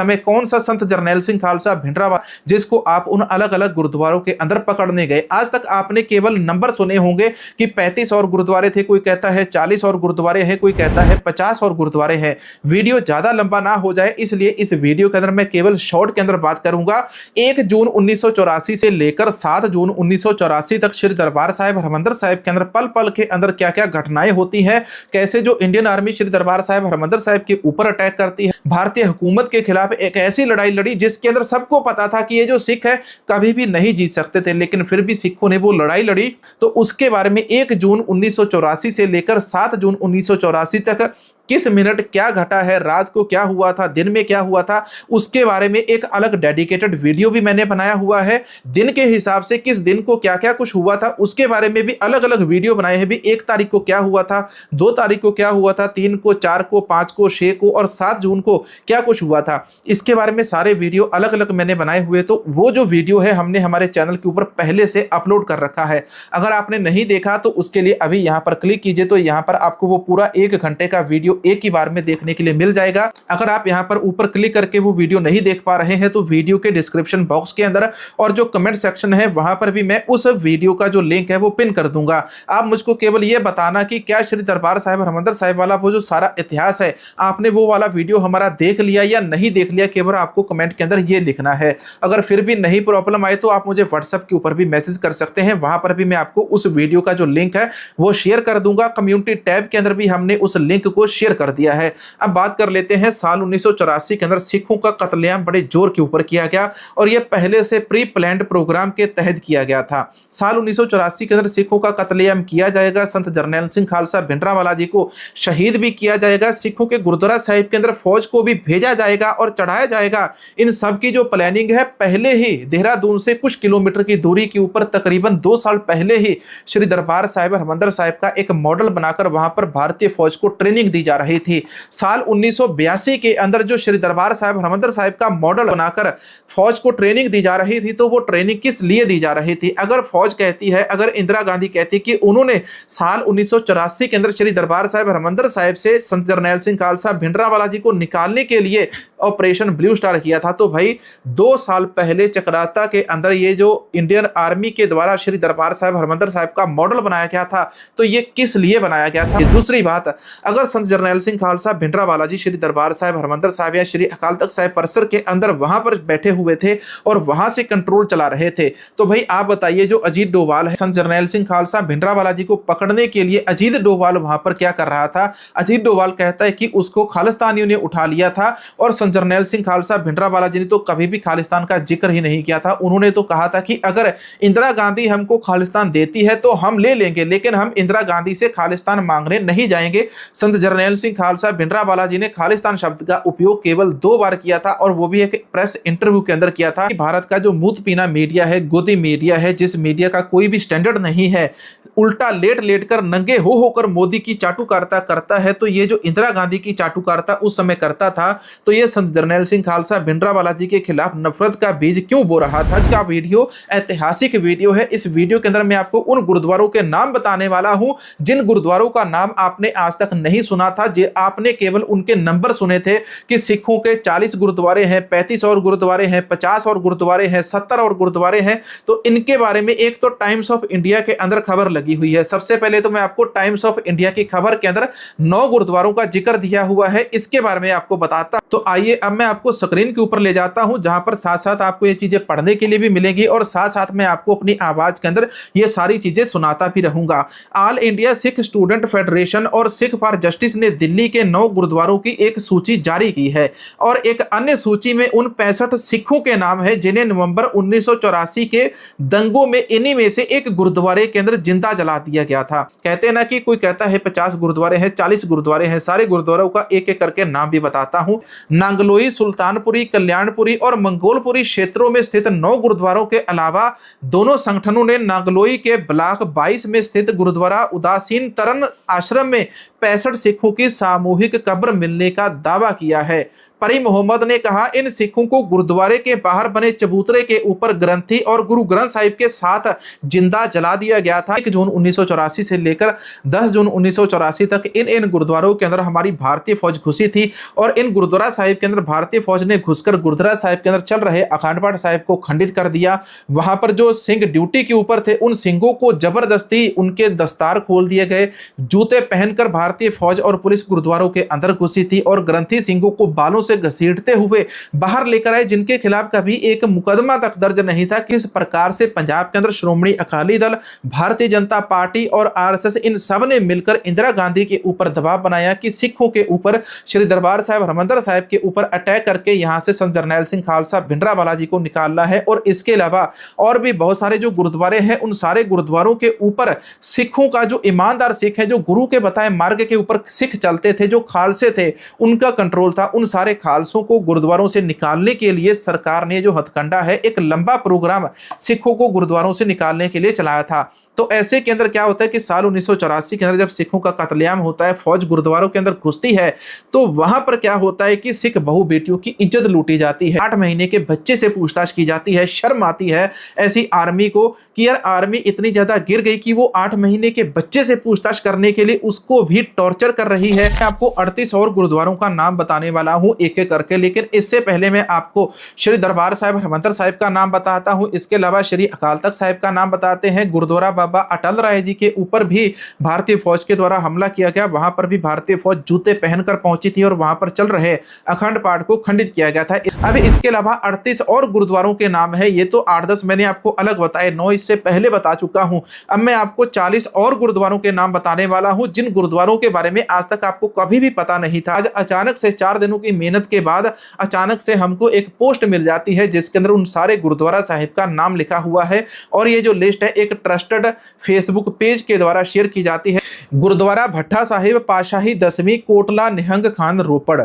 समय कौन सा संत जरनैल सिंह खालसा भिंडरावाला जिसको आप उन अलग अलग गुरुद्वारों के अंदर पकड़ने गए। आज तक आपने केवल नंबर सुने होंगे कि 35 और गुरुद्वारे थे, कोई कहता है 40 और गुरुद्वारे हैं, कोई कहता है 50 और गुरुद्वारे हैं। वीडियो ज्यादा लंबा ना हो जाए इसलिए इस वीडियो के अंदर मैं केवल शॉर्ट के अंदर बात करूंगा। 1 जून 1984 से लेकर 7 जून 1984 तक श्री दरबार साहिब हरमंदिर साहिब के अंदर पल पल के अंदर क्या क्या घटनाएं होती हैं, कैसे जो इंडियन आर्मी श्री दरबार साहिब हरमंदिर साहिब के ऊपर अटैक करती है, भारतीय हुकूमत के खिलाफ एक ऐसी लड़ाई लड़ी जिसके अंदर सबको पता था कि ये जो सिख है कभी भी नहीं जीत सकते थे, लेकिन फिर भी सिखों ने वो लड़ाई लड़ी। तो उसके बारे में 1 जून 1984 से लेकर 7 जून 1984 तक किस मिनट क्या घटा है, रात को क्या हुआ था, दिन में क्या हुआ था, उसके बारे में एक अलग डेडिकेटेड वीडियो भी मैंने बनाया हुआ है। दिन के हिसाब से किस दिन को क्या क्या कुछ हुआ था उसके बारे में भी अलग अलग वीडियो बनाए हैं। भी 1 तारीख को क्या हुआ था, 2 तारीख को क्या हुआ था, 3 को, 4 को, 5 को, 6 को और 7 जून को क्या कुछ हुआ था, इसके बारे में सारे वीडियो अलग अलग मैंने बनाए हुए। तो वो जो वीडियो है हमने हमारे चैनल के ऊपर पहले से अपलोड कर रखा है। अगर आपने नहीं देखा तो उसके लिए अभी यहाँ पर क्लिक कीजिए, तो यहाँ पर आपको वो पूरा 1 घंटे का वीडियो एक ही बार में देखने के लिए मिल जाएगा। अगर आप यहां पर ऊपर क्लिक करके वो वीडियो नहीं देख पा रहे हैं तो वीडियो के डिस्क्रिप्शन बॉक्स के अंदर और जो कमेंट सेक्शन है वहां पर भी मैं उस वीडियो का जो लिंक है वो पिन कर दूंगा। आप मुझको केवल ये बताना कि क्या श्री दरबार साहिब हरमंदिर साहिब वाला वो जो सारा इतिहास है आपने वो वाला वीडियो हमारा देख लिया या नहीं देख लिया, केवल आपको कमेंट के अंदर ये लिखना है। अगर फिर भी नहीं प्रॉब्लम आए तो आप मुझे व्हाट्सएप के ऊपर भी मैसेज कर सकते हैं, वहां पर भी मैं आपको उस वीडियो का जो लिंक है वो शेयर कर दूंगा। कम्युनिटी टैब के अंदर भी हमने उस लिंक को शेयर कर दिया है। अब बात कर लेते हैं साल 1984 के अंदर सिखों का कत्लेआम बड़े जोर के ऊपर किया गया और यह पहले से प्री प्लान्ड प्रोग्राम के तहत किया गया था। साल 1984 के अंदर सिखों का कत्लेआम किया जाएगा, संत जरनैल सिंह खालसा भिंडरावाला जी को शहीद भी किया जाएगा, सिखों के गुरुद्वारा साहिब के अंदर फौज को भी भेजा जाएगा और चढ़ाया जाएगा। इन सब की जो प्लानिंग है पहले ही देहरादून से कुछ किलोमीटर की दूरी के ऊपर तकरीबन 2 साल पहले ही श्री दरबार साहिब हरमंदिर साहिब का एक मॉडल बनाकर वहां पर भारतीय फौज को ट्रेनिंग दी जा रही थी। साल 1982 के अंदर जो श्री दरबार साहिब हरमंदिर साहिब का मॉडल बनाकर फौज को ट्रेनिंग दी जा रही थी, तो वो ट्रेनिंग किस लिए दी जा रही थी? अगर फौज कहती है, अगर इंदिरा गांधी कहती कि उन्होंने साल 1984 के अंदर श्री दरबार साहिब हरमंदिर साहिब से संत जरनैल सिंह खालसा भिंडरावाला जी को निकालने के लिए ऑपरेशन ब्लू स्टार किया था, तो भाई 2 साल पहले चक्राता के अंदर ये जो इंडियन आर्मी के द्वारा श्री दरबार साहिब हरमंदिर साहिब का मॉडल बनाया गया था, तो ये किस लिए बनाया गया था? दूसरी बात, अगर संत जरनैल सिंह खालसा भिंडरावाला जी श्री दरबार साहिब हरमंदिर साहिब या श्री अकाल तख्त साहिब परिसर के अंदर वहां पर बैठे हुए थे और वहां से कंट्रोल चला रहे थे, तो भाई आप बताइए जो अजीत डोभाल है, संत जरनैल सिंह खालसा भिंडरावाला जी को पकड़ने के लिए अजीत डोभाल वहां पर क्या कर रहा था? अजीत डोभाल कहता है कि उसको खालिस्तानियों ने उठा लिया था और संत जरनैल सिंह खालसा भिंडरावाला जी ने तो कभी भी खालिस्तान का जिक्र ही नहीं किया था। उन्होंने तो कहा था कि अगर इंदिरा गांधी हमको खालिस्तान देती है तो हम ले लेंगे, लेकिन हम इंदिरा गांधी से खालिस्तान मांगने नहीं जाएंगे। संत जरनैल सिंह खालसा भिंडरावाला जी ने खालिस्तान शब्द का उपयोग केवल 2 बार किया था और वो भी एक प्रेस इंटरव्यू के अंदर किया था। भारत का जो मूत पीना मीडिया है, गोदी मीडिया है, जिस मीडिया का कोई भी स्टैंडर्ड नहीं है, उल्टा लेट लेट कर नंगे हो होकर मोदी की चाटुकारिता करता है, तो ये जो इंदिरा गांधी की चाटुकारिता उस समय करता था, तो ये संत जरनैल सिंह खालसा भिंडरावाला जी के खिलाफ नफरत का बीज क्यों बो रहा था? आज का वीडियो ऐतिहासिक वीडियो है। इस वीडियो के अंदर मैं आपको उन गुरुद्वारों के नाम बताने वाला हूं जिन गुरुद्वारों का नाम आपने आज तक नहीं सुना था, जो आपने केवल उनके नंबर सुने थे कि सिखों के 40 गुरुद्वारे हैं, 35 और गुरुद्वारे हैं, 50 और गुरुद्वारे हैं, 70 और गुरुद्वारे हैं। तो इनके बारे में एक तो टाइम्स ऑफ इंडिया के अंदर खबर लगी हुई है। सबसे पहले तो मैं आपको टाइम्स ऑफ इंडिया की खबर के अंदर 9 गुरुद्वारों का जिक्र दिया हुआ है, इसके बारे में आपको बताता। तो आइए अब मैं आपको स्क्रीन के ऊपर ले जाता हूं, जहां पर साथ साथ आपको ये चीजें पढ़ने के लिए भी मिलेंगी और साथ साथ मैं आपको अपनी आवाज के अंदर ये सारी चीजें सुनाता भी रहूंगा। All India Sikh student federation और सिख फॉर जस्टिस ने दिल्ली के 9 गुरुद्वारों की एक सूची जारी की है और एक अन्य सूची में उन 65 सिखों के नाम है जिन्हें नवंबर 1984 के दंगों में इन्हीं में से एक गुरुद्वारे के अंदर जिंदा जला दिया गया था। कहते हैं ना कि कोई कहता है 50 गुरुद्वारे हैं, 40 गुरुद्वारे हैं, सारे गुरुद्वारों का एक एक करके नाम भी बताता हूं। नांगलोई, सुल्तानपुरी, कल्याणपुरी और मंगोलपुरी क्षेत्रों में स्थित 9 गुरुद्वारों के अलावा दोनों संगठनों ने नांगलोई के ब्लॉक 22 में स्थित गुरुद्वारा उदासीन तरन आश्रम में 65 सिखों की सामूहिक कब्र मिलने का दावा किया है। परी मोहम्मद ने कहा, इन सिखों को गुरुद्वारे के बाहर बने चबूतरे के ऊपर ग्रंथी और गुरु ग्रंथ साहिब के साथ जिंदा जला दिया गया था। 1 जून 1984 से लेकर 10 जून 1984 तक इन गुरुद्वारों के अंदर हमारी भारतीय फौज घुसी थी और इन गुरुद्वारा साहिब के अंदर भारतीय फौज ने घुसकर गुरुद्वारा साहिब के अंदर चल रहे अखंड पाठ साहिब को खंडित कर दिया। वहां पर जो सिंह ड्यूटी के ऊपर थे, उन सिंहों को जबरदस्ती उनके दस्तार खोल दिए गए। जूते पहनकर भारतीय फौज और पुलिस गुरुद्वारों के अंदर घुसी थी और ग्रंथी सिंहों को बालों से घसीटते हुए बाहर लेकर आए, जिनके खिलाफ कभी एक मुकदमा तक दर्ज नहीं था। किस प्रकार से पंजाब के अंदर श्रोमणी अकाली दल, भारतीय जनता पार्टी और आरएसएस इन सब ने मिलकर इंदिरा गांधी के ऊपर दबाव बनाया कि सिखों के ऊपर, श्री दरबार साहिब हरमंदिर साहिब के ऊपर अटैक करके यहां से संत जरनैल सिंह खालसा भिंडरावाला जी को निकालना है। और इसके अलावा और भी बहुत सारे जो गुरुद्वारे हैं, उन सारे गुरुद्वारों के ऊपर सिखों का जो ईमानदार सिख है, जो गुरु के बताए मार्ग के ऊपर सिख चलते थे, जो खालसे थे, उनका कंट्रोल था। उन सारे खालसों को गुरुद्वारों से निकालने के लिए सरकार ने जो हथकंडा है, एक लंबा प्रोग्राम सिखों को गुरुद्वारों से निकालने के लिए चलाया था। तो ऐसे के अंदर क्या होता है कि साल 1984 के अंदर जब सिखों का कत्लेआम होता है, फौज गुरुद्वारों के अंदर घुसती है, तो वहां पर क्या होता है कि सिख बहु बेटियों की इज्जत लूटी जाती है। 8 महीने के बच्चे से पूछताछ की जाती है। शर्म आती है ऐसी आर्मी को कि यार आर्मी इतनी ज्यादा गिर गई कि वो 8 महीने के बच्चे से पूछताछ करने के लिए उसको भी टॉर्चर कर रही है। मैं आपको 38 और गुरुद्वारों का नाम बताने वाला हूं एक एक करके, लेकिन इससे पहले मैं आपको श्री दरबार साहिब हरमंदिर साहिब का नाम बताता हूं। इसके अलावा श्री अकाल तख्त साहिब का नाम बताते हैं। गुरुद्वारा बाबा अटल राय जी के ऊपर भी भारतीय फौज के द्वारा हमला किया गया। वहां पर भी भारतीय फौज जूते पहनकर पहुंची थी और वहां पर चल रहे अखंड पाठ को खंडित किया गया था। अब इसके अलावा 38 और गुरुद्वारों के नाम है। ये तो 8-10 मैंने आपको अलग बताए, 9 इससे पहले बता चुका हूं। अब मैं आपको 40 और गुरुद्वारों के नाम बताने वाला हूं, जिन गुरुद्वारों के बारे में आज तक आपको कभी भी पता नहीं था। आज अचानक से 4 दिनों की मेहनत के बाद अचानक से हमको एक पोस्ट मिल जाती है जिसके अंदर उन सारे गुरुद्वारा साहिब का नाम लिखा हुआ है और ये जो लिस्ट है एक ट्रस्टेड फेसबुक पेज के द्वारा शेयर की जाती है। गुरुद्वारा भट्टा साहिब पातशाही 10वीं कोटला निहंग खान रोपड़,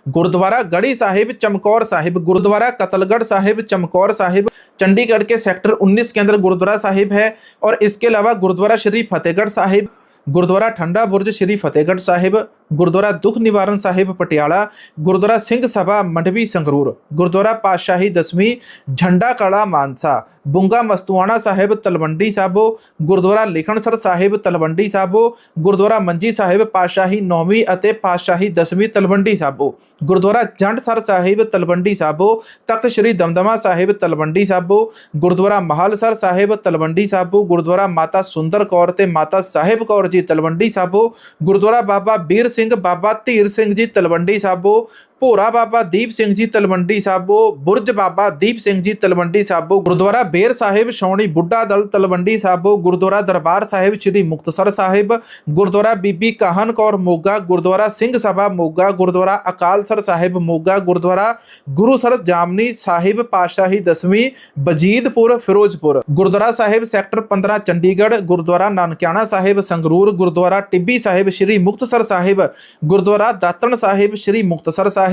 गुरुद्वारा गढ़ी साहिब चमकौर साहिब, गुरुद्वारा कतलगढ़ साहिब चमकौर साहिब चंडीगढ़ के सेक्टर 19 के अंदर गुरुद्वारा साहिब है। और इसके अलावा गुरुद्वारा श्री फतेहगढ़ साहिब, गुरुद्वारा ठंडा बुर्ज श्री फतेहगढ़ साहिब, गुरुद्वारा दुख निवारण साहिब पटियाला, गुरुद्वारा सिंह सभा मंडवी संगरूर, गुरुद्वारा पातशाही 10वीं झंडा कड़ा मानसा, बुंगा मस्तुआना साहिब तलवंडी साबो, गुरुद्वारा लिखणसर साहिब तलवंडी साबो, गुरुद्वारा मंजी साहिब पातशाही 9वीं अते पातशाही 10वीं तलवंडी साबो, गुरुद्वारा जंडसर साहिब तलवंडी साबो, तख्त श्री दमदमा साहिब तलवंडी साबो, गुरुद्वारा महालसर साहिब तलवंडी साबो, गुरुद्वारा माता सुंदर कौर ते माता साहिब कौर जी तलवंडी साबो, गुरुद्वारा बाबा बीर सिंह बाबा धीर सिंह जी तलवंडी साबो, भोरा बाबा दीप सिंह जी तलवंडी साबो, बुरज बाबा दीप सिंह जी तलवंडी साबो, गुरुद्वारा बेर साहिब छौणी बुड्ढा दल तलवंडी साबो, गुरुद्वारा दरबार साहिब श्री मुक्तसर साहिब, गुरुद्वारा बीबी काहन कौर मोगा, गुरुद्वारा सिंह सभा मोगा, गुरुद्वारा अकालसर साहिब मोगा, गुरुद्वारा गुरुसर जामनी साहिब पातशाही 10वीं बजीदपुर फिरोजपुर, गुरुद्वारा साहिब सेक्टर 15 चंडीगढ़, गुरुद्वारा नानकियाना साहिब संगरूर, गुरुद्वारा टिब्बी साहिब श्री मुक्तसर साहिब, गुरुद्वारा दातन साहिब श्री मुक्तसर साहिब,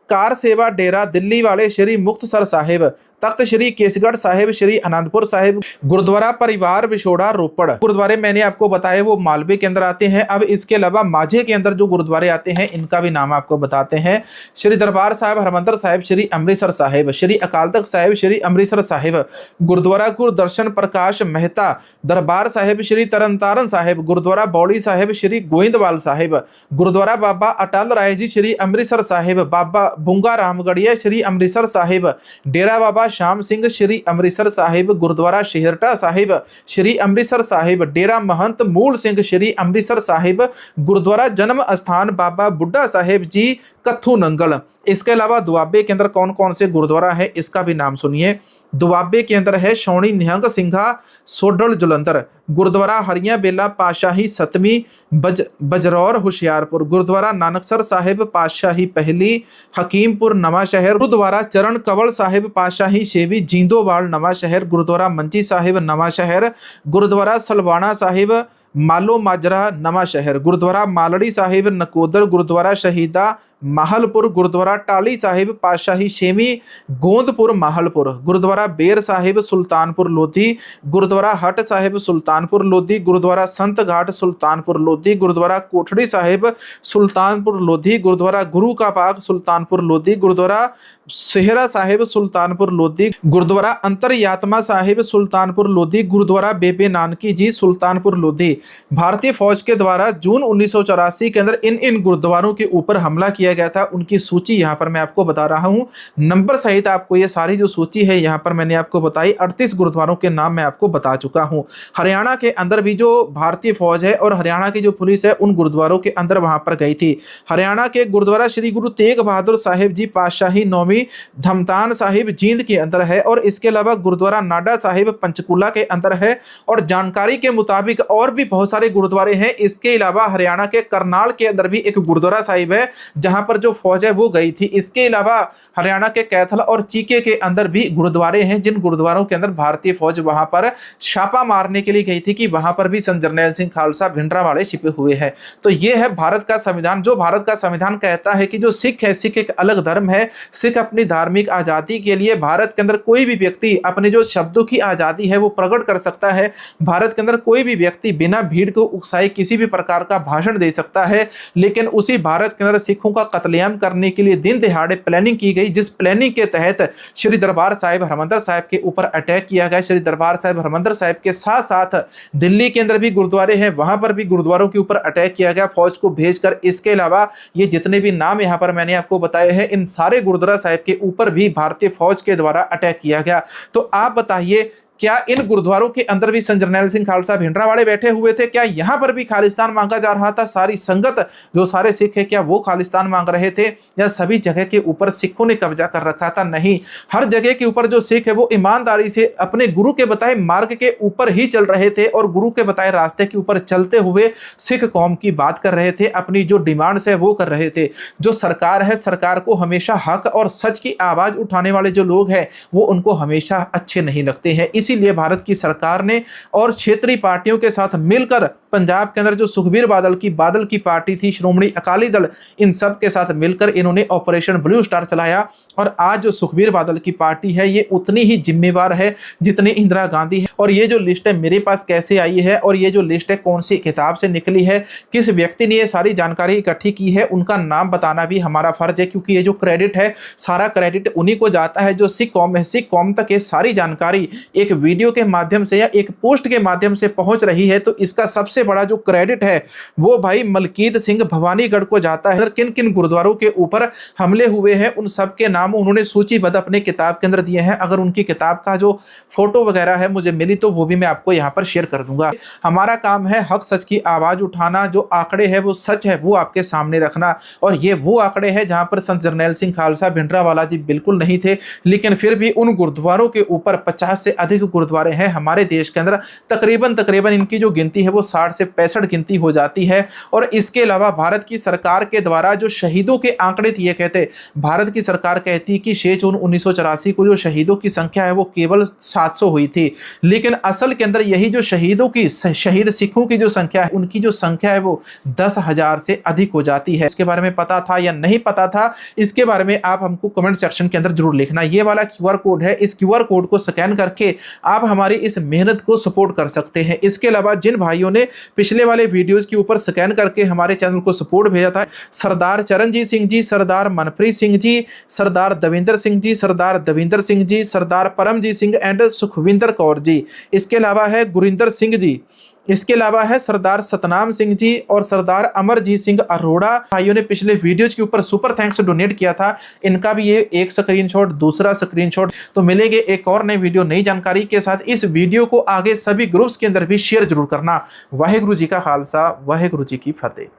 कार सेवा डेरा दिल्ली वाले श्री मुक्तसर साहिब, तख्त श्री केसगढ़ साहिब श्री आनंदपुर साहिब, गुरुद्वारा परिवार विछोड़ा रोपड़। गुरुद्वारे मैंने आपको बताए वो मालवे के अंदर आते हैं। अब इसके अलावा माझे के अंदर जो गुरुद्वारे आते हैं इनका भी नाम आपको बताते हैं। श्री दरबार साहिब हरमंदिर साहिब श्री अमृतसर साहिब, श्री अकाल तख्त साहिब श्री अमृतसर साहिब, गुरुद्वारा गुरदर्शन प्रकाश मेहता दरबार साहिब श्री तरनतारन साहिब, गुरुद्वारा बौड़ी साहिब श्री गोइंदवाल साहिब, गुरुद्वारा बाबा अटल राय जी श्री अमृतसर साहिब, बाबा बुंगा रामगढ़िया श्री अमृतसर साहिब, डेरा बाबा श्याम सिंह श्री अमृतसर साहिब, गुरुद्वारा शेहरटा साहिब श्री अमृतसर साहिब, डेरा महंत मूल सिंह श्री अमृतसर साहिब, गुरुद्वारा जन्म स्थान बाबा बुड्ढा साहिब जी कत्थू नंगल। इसके अलावा दुआबे के अंदर कौन कौन से गुरुद्वारा है इसका भी नाम सुनिए। दुआबे के अंदर है छौणी निहंग सिंघा सोडल जुलंधर, गुरुद्वारा हरिया बेला पातशाही 7वीं बजरौर हुशियारपुर, गुरुद्वारा नानकसर साहिब पातशाही पहली हकीमपुर नवा शहर, गुरुद्वारा चरण कंवल साहिब पातशाही 6वीं जींदोवाल नवा शहर, गुरुद्वारा मंजी साहिब नवा शहर, गुरुद्वारा सलवाना साहिब मालो माजरा नवा शहर, गुरुद्वारा मालड़ी साहिब नकोदर, गुरुद्वारा शहीदा माहलपुर गुरुद्वारा टाली साहिब पातशाही छेवीं गोंदपुर माहलपुर, गुरुद्वारा बेर साहिब सुल्तानपुर लोधी, गुरुद्वारा हट साहिब सुल्तानपुर लोधी, गुरुद्वारा संत घाट सुल्तानपुर लोधी, गुरुद्वारा कोठड़ी साहिब सुल्तानपुर लोधी, गुरुद्वारा गुरु का बाग सुल्तानपुर लोधी, गुरुद्वारा सेहरा साहिब सुल्तानपुर लोधी, गुरुद्वारा अंतरयात्मा साहिब सुल्तानपुर लोधी, गुरुद्वारा बेबे नानकी जी सुल्तानपुर लोधी। भारतीय फौज के द्वारा जून 1984 के अंदर इन गुरुद्वारों के ऊपर हमला किया गया था। उनकी सूची यहाँ पर मैं आपको बता रहा हूँ, नंबर सहित आपको ये सारी जो सूची है यहाँ पर मैंने आपको बताई। 38 गुरुद्वारों के नाम मैं आपको बता चुका हूँ। हरियाणा के अंदर भी जो भारतीय फौज है और हरियाणा की जो पुलिस है उन गुरुद्वारों के अंदर वहां पर गई थी। हरियाणा के गुरुद्वारा श्री गुरु तेग बहादुर साहिब जी पातशाही नौवीं धमतान साहिब जींद के अंदर है, और इसके अलावा गुरुद्वारा नाडा साहिब पंचकूला के अंदर है। और जानकारी के मुताबिक और भी बहुत सारे गुरुद्वारे हैं। इसके अलावा हरियाणा के करनाल के अंदर भी एक गुरुद्वारा साहिब है जहां पर जो फौज है वो गई थी। इसके अलावा हरियाणा के कैथल और चीके के अंदर भी गुरुद्वारे हैं, जिन गुरुद्वारों के अंदर भारतीय फौज वहां पर छापा मारने के लिए गई थी कि वहां पर भी संत जरनैल सिंह खालसा भिंडरावाले छिपे हुए हैं। तो ये है भारत का संविधान। जो भारत का संविधान कहता है कि जो सिख है, सिख एक अलग धर्म है, सिख अपनी धार्मिक आजादी के लिए भारत के अंदर कोई भी व्यक्ति अपने जो शब्दों की आजादी है वो प्रकट कर सकता है। भारत के अंदर कोई भी व्यक्ति बिना भीड़ को उकसाए किसी भी प्रकार का भाषण दे सकता है। लेकिन उसी भारत के अंदर सिखों का कत्लेआम करने के लिए दिन दहाड़े प्लानिंग की गई, जिस प्लानिंग के तहत श्री दरबार साहिब हरमंदिर साहिब के ऊपर अटैक किया गया। श्री दरबार साहिब हरमंदिर साहिब के साथ साथ दिल्ली के अंदर भी गुरुद्वारे हैं, वहां पर भी गुरुद्वारों के ऊपर अटैक किया गया फौज को भेजकर। इसके अलावा ये जितने भी नाम यहां पर मैंने आपको बताए हैं, इन सारे गुरुद्वारा साहिब के ऊपर भी भारतीय फौज के द्वारा अटैक किया गया। तो आप बताइए, क्या इन गुरुद्वारों के अंदर भी संत जरनैल सिंह खालसा भिंडरावाले बैठे हुए थे? क्या यहां पर भी खालिस्तान मांगा जा रहा था? सारी संगत जो सारे सिख है, क्या वो खालिस्तान मांग रहे थे, या सभी जगह के ऊपर सिखों ने कब्जा कर रखा था? नहीं, हर जगह के ऊपर जो सिख है वो ईमानदारी से अपने गुरु के बताए मार्ग के ऊपर ही चल रहे थे, और गुरु के बताए रास्ते के ऊपर चलते हुए सिख कौम की बात कर रहे थे, अपनी जो डिमांड्स है वो कर रहे थे। जो सरकार है, सरकार को हमेशा हक और सच की आवाज उठाने वाले जो लोग हैं वो उनको हमेशा अच्छे नहीं लगते हैं। इसीलिए भारत की सरकार ने और क्षेत्रीय पार्टियों के साथ मिलकर पंजाब के अंदर जो सुखबीर बादल की पार्टी थी, श्रोमणी अकाली दल, इन सब के साथ मिलकर इन्होंने ऑपरेशन ब्लू स्टार चलाया। और आज जो सुखबीर बादल की पार्टी है ये उतनी ही जिम्मेवार है जितनी इंदिरा गांधी है। और ये जो लिस्ट है मेरे पास कैसे आई है, और ये जो लिस्ट है कौन सी किताब से निकली है, किस व्यक्ति ने ये सारी जानकारी इकट्ठी की है, उनका नाम बताना भी हमारा फर्ज है, क्योंकि ये जो क्रेडिट है सारा क्रेडिट उन्हीं को जाता है जो सिख कौम है। सिख कौम तक ये सारी जानकारी एक वीडियो के माध्यम से या एक पोस्ट के माध्यम से पहुंच रही है। तो इसका सबसे बड़ा जो क्रेडिट है वो भाई मलकीत सिंह भवानीगढ़ को जाता है। किन किन गुरुद्वारों के ऊपर हमले हुए हैं उन सब के नाम उन्होंने सूचीबद्ध अपने किताब के अंदर दिए हैं। अगर उनकी किताब का जो फोटो वगैरह है मुझे मिली तो वो भी मैं आपको यहाँ पर शेयर कर दूंगा। हमारा काम है हक सच की आवाज उठाना, जो आंकड़े है वो सच है वो आपके सामने रखना। और ये वो आंकड़े हैं जहां पर संत जरनैल सिंह खालसा भिंडरावाला जी बिल्कुल नहीं थे, लेकिन फिर भी उन गुरुद्वारों के ऊपर 50 से अधिक गुरुद्वारे हैं हमारे देश के अंदर। तकरीबन इनकी जो गिनती है वो 60 से 65 गिनती हो जाती है। और इसके अलावा भारत की सरकार के द्वारा जो शहीदों के आंकड़े दिए कहते, भारत की सरकार कहती कि 6 जून 1984 को जो शहीदों की संख्या है वो केवल 700 हुई थी, लेकिन असल के अंदर यही जो शहीदों की शहीद सिखों की जो संख्या है उनकी जो संख्या है वो 10,000 से अधिक हो जाती है। इसके बारे में पता था या नहीं पता था, इसके बारे में आप हमको कमेंट सेक्शन के अंदर जरूर लिखना। ये वाला QR कोड है, इस QR कोड को स्कैन करके आप हमारी इस मेहनत को सपोर्ट कर सकते हैं। इसके अलावा जिन भाइयों ने पिछले वाले वीडियोस के ऊपर स्कैन करके हमारे चैनल को सपोर्ट भेजा था, सरदार चरणजीत सिंह जी, सरदार मनप्रीत सिंह जी, सरदार दविंदर सिंह जी, सरदार दविंदर सिंह जी, सरदार परमजीत सिंह एंड सुखविंदर कौर जी, इसके अलावा है गुरिंदर सिंह जी, इसके अलावा है सरदार सतनाम सिंह जी और सरदार अमरजीत सिंह अरोड़ा। भाइयों ने पिछले वीडियोज के ऊपर सुपर थैंक्स डोनेट किया था, इनका भी ये एक स्क्रीनशॉट, दूसरा स्क्रीनशॉट। तो मिलेंगे एक और नई वीडियो नई जानकारी के साथ। इस वीडियो को आगे सभी ग्रुप्स के अंदर भी शेयर जरूर करना। वाहेगुरु जी का खालसा, वाहेगुरु जी की फतेह।